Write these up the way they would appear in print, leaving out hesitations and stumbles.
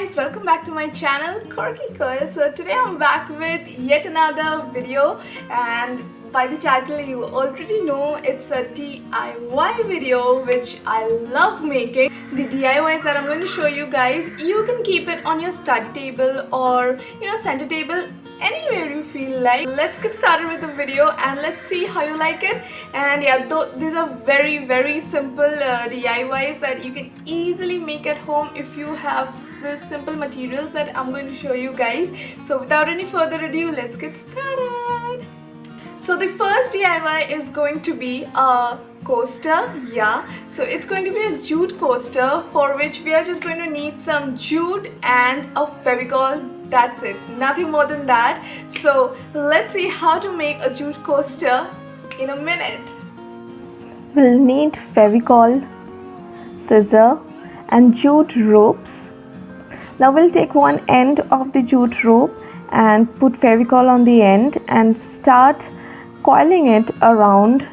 guys, welcome back to my channel Quirky Girl. So today I'm back with yet another video, and by the title you already know it's a DIY video which I love making. The DIYs that I'm going to show you guys, you can keep it on your study table or center table, anywhere you feel like. Let's get started with the video and let's see how you like it. And yeah, these are very simple DIYs that you can easily make at home if you have this simple materials that I'm going to show you guys. So without any further ado, let's get started. So the first DIY is going to be a coaster. So it's going to be a jute coaster, for which we are just going to need some jute and a Fevicol. That's it, nothing more than that. So let's see how to make a jute coaster in a minute. We'll need Fevicol, scissor and jute ropes. Now we'll take one end of the jute rope and put Fevicol on the end and start coiling it around.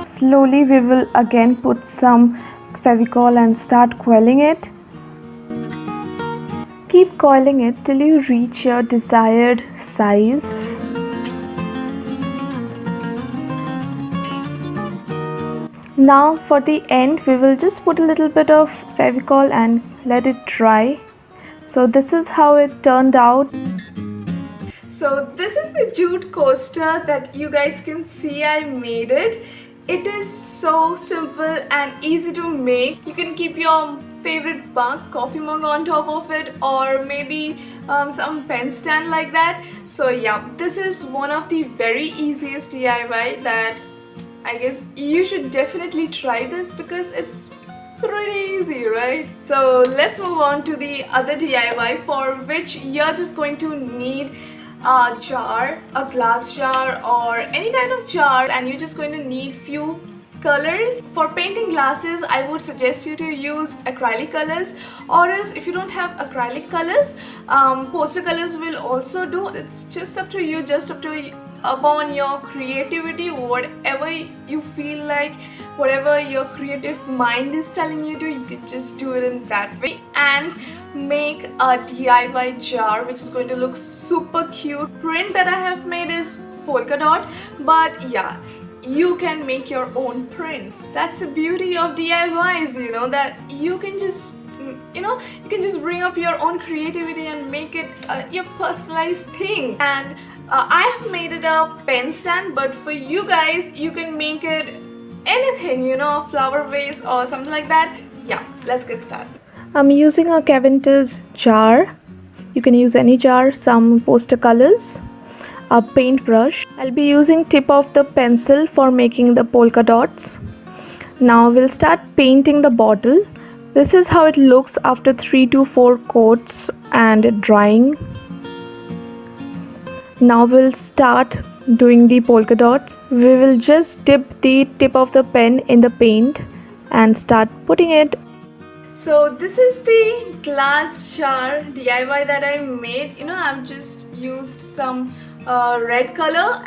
Slowly we will again put some Fevicol and start coiling it. Keep coiling it till you reach your desired size. Now for the end we will just put a little bit of Fevicol and let it dry. So this is how it turned out. So this is the jute coaster that you guys can see I made it. It is so simple and easy to make. You can keep your favorite mug, coffee mug on top of it, or maybe some pen stand like that. So yeah, this is one of the very easiest DIY that I guess you should definitely try this because it's pretty easy, right? So let's move on to the other DIY, for which you're just going to need a jar, a glass jar or any kind of jar, and you're just going to need few colors. For painting glasses, I would suggest you to use acrylic colors, or else if you don't have acrylic colors, poster colors will also do. It's just up to you, upon your creativity, whatever you feel like, whatever your creative mind is telling you to, you can just do it in that way and make a DIY jar which is going to look super cute. Print that I have made is polka dot, but yeah, you can make your own prints. That's the beauty of DIYs, that you can just you can just bring up your own creativity and make it your personalized thing. And I have made it a pen stand, but for you guys you can make it anything, a flower vase or something like that. Yeah, let's get started. I'm using a Caventer's jar. You can use any jar, some poster colors, a paintbrush. I'll be using tip of the pencil for making the polka dots. Now we'll start painting the bottle. This is how it looks after 3 to 4 coats and drying. Now we'll start doing the polka dots. We will just dip the tip of the pen in the paint and start putting it. So this is the glass jar DIY that I made. I've just used some red color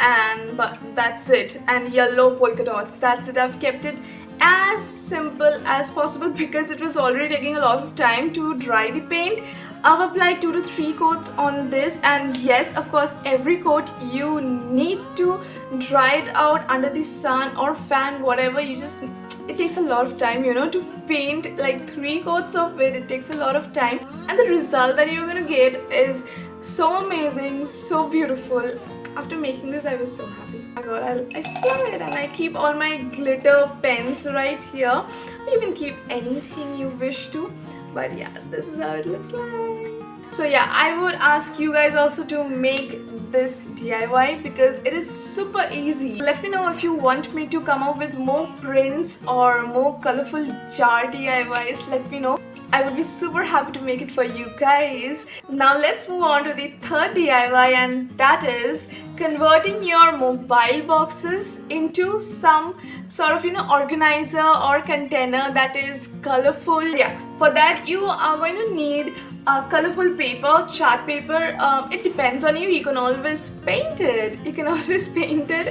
but that's it, and yellow polka dots. That's it. I've kept it as simple as possible because it was already taking a lot of time to dry the paint. I've applied 2 to 3 coats on this, and yes, of course, every coat you need to dry it out under the sun or fan, whatever. It takes a lot of time, to paint like 3 coats of it. It takes a lot of time, and the result that you're gonna get is so amazing, so beautiful. After making this, I was so happy. Oh my god, I just love it. And I keep all my glitter pens right here. You can keep anything you wish to, but yeah, this is how it looks like. So yeah, I would ask you guys also to make this DIY because it is super easy. Let me know if you want me to come up with more prints or more colorful jar DIYs. Let me know. I would be super happy to make it for you guys. Now let's move on to the third DIY, and that is converting your mobile boxes into some sort of organizer or container that is colorful. Yeah, for that you are going to need a colorful paper, chart paper. It depends on you. You can always paint it.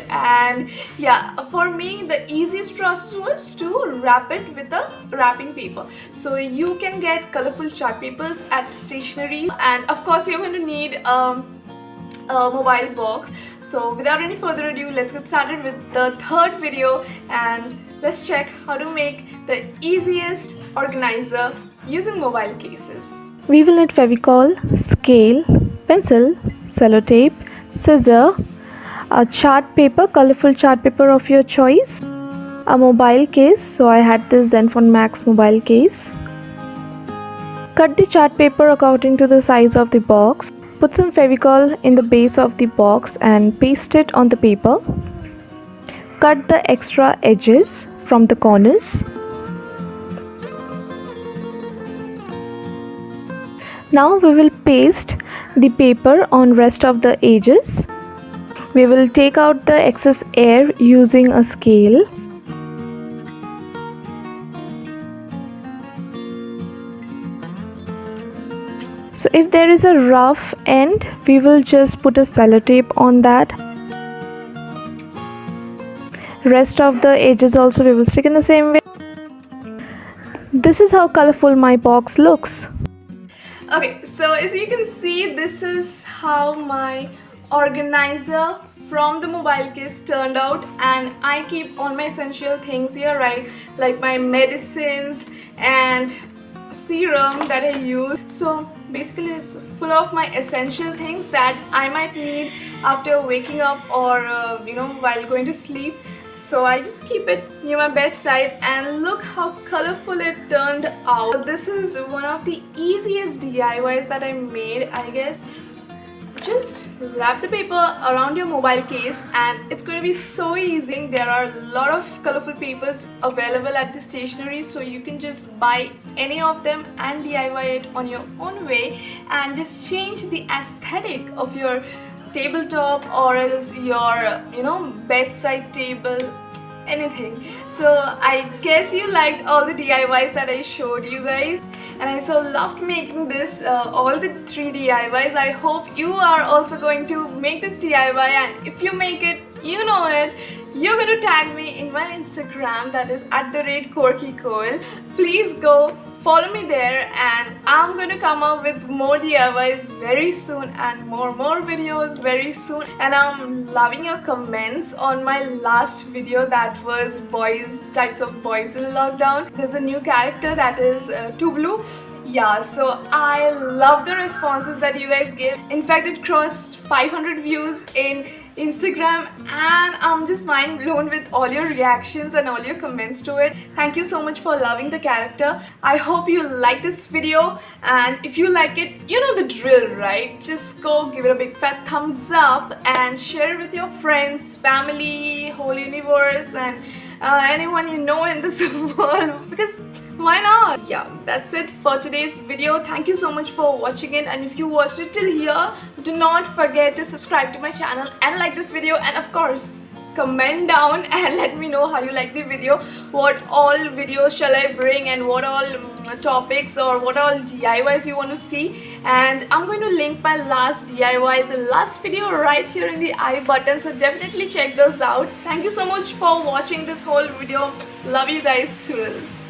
And yeah, for me the easiest process was to wrap it with a wrapping paper. So you can get colorful chart papers at stationery, and of course you're going to need a mobile box. So without any further ado, let's get started with the third video and let's check how to make the easiest organizer using mobile cases. We will need Fevicol, scale, pencil, sellotape, scissor, a chart paper, colorful chart paper of your choice, a mobile case. So I had this Zenfone Max mobile case. Cut the chart paper according to the size of the box. Put some Fevicol in the base of the box and paste it on the paper. Cut the extra edges from the corners. Now we will paste the paper on rest of the edges. We will take out the excess air using a scale. So if there is a rough end, we will just put a sellotape on that. Rest of the edges also we will stick in the same way. This is how colorful my box looks. Okay, so as you can see, this is how my organizer from the mobile case turned out, and I keep all my essential things here, right? Like my medicines and serum that I use. So basically it's full of my essential things that I might need after waking up or while going to sleep. So I just keep it near my bedside, and look how colorful it turned out. This is one of the easiest DIYs that I made, I guess. Just wrap the paper around your mobile case and it's going to be so easy. There are a lot of colorful papers available at the stationery, so you can just buy any of them and DIY it on your own way and just change the aesthetic of your tabletop or else your bedside table, anything. So I guess you liked all the DIYs that I showed you guys, and I so loved making this, all the 3 DIYs. I hope you are also going to make this DIY, and if you make it, you're going to tag me in my Instagram, that is @quirkycoel. Please go follow me there, and I'm going to come up with more DIYs very soon and more videos very soon. And I'm loving your comments on my last video that was types of boys in lockdown. There's a new character that is Tublu. Yeah, so I love the responses that you guys gave. In fact, it crossed 500 views in Instagram, and I'm just mind blown with all your reactions and all your comments to it. Thank you so much for loving the character. I hope you like this video, and if you like it, you know the drill, right? Just go give it a big fat thumbs up and share it with your friends, family, whole universe, and anyone you know in this world, because why not? Yeah, that's it for today's video. Thank you so much for watching it, and if you watched it till here, do not forget to subscribe to my channel and like this video, and of course comment down and let me know how you like the video. What all videos shall I bring, and what all topics or what all DIYs you want to see. And I'm going to link my last DIYs and last video right here in the I button, so definitely check those out. Thank you so much for watching this whole video. Love you guys, toodles.